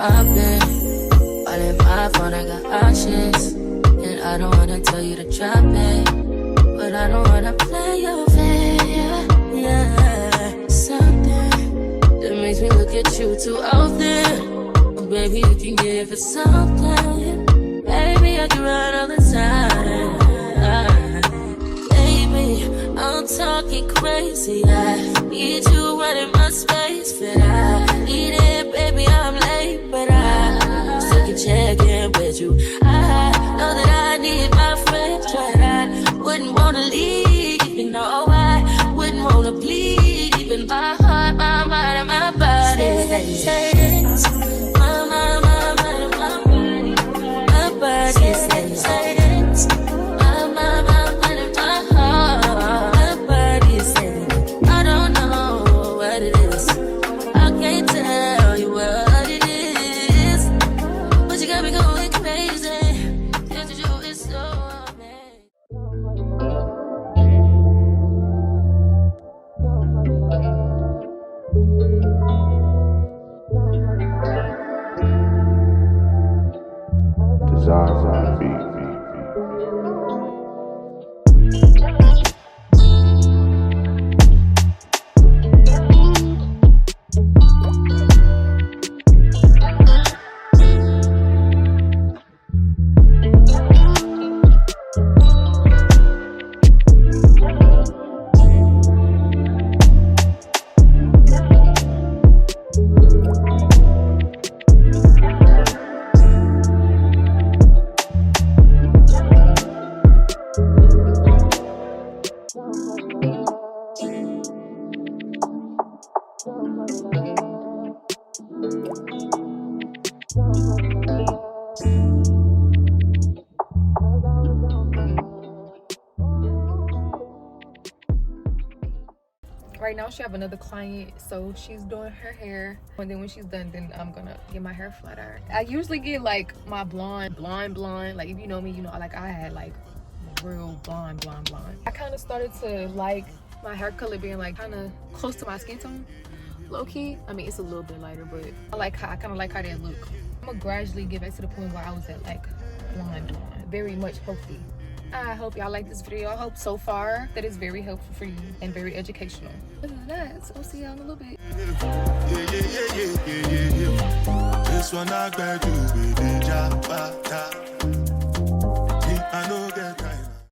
I've been all in my phone, I got options. And I don't wanna tell you to drop it, but I don't wanna play your fair. Yeah, something that makes me look at you too often. Oh, baby, you can give it something. Baby, I can run all the time. Baby, I'm talking crazy. I need you running my space, but I need it, baby, I'm late, but I still can check in with you. I know that I need my friends, but I wouldn't wanna leave, you know, I wouldn't wanna bleed, even my heart, my mind, and my body. Say it, my mind, my body, my body, say it. Right now she have another client, so she's doing her hair, and then when she's done, then I'm gonna get my hair flat ironed. I usually get like my blonde. Like, if you know me, you know, like I had like real blonde. I kind of started to like my hair color being like kind of close to my skin tone, low key. I mean, it's a little bit lighter, but I kind of like how they look. I'm gonna gradually get back to the point where I was at like blonde, very much healthy. I hope y'all like this video. I hope so far that it's very helpful for you and very educational. Other than that, so I'll see y'all in a little bit. This one I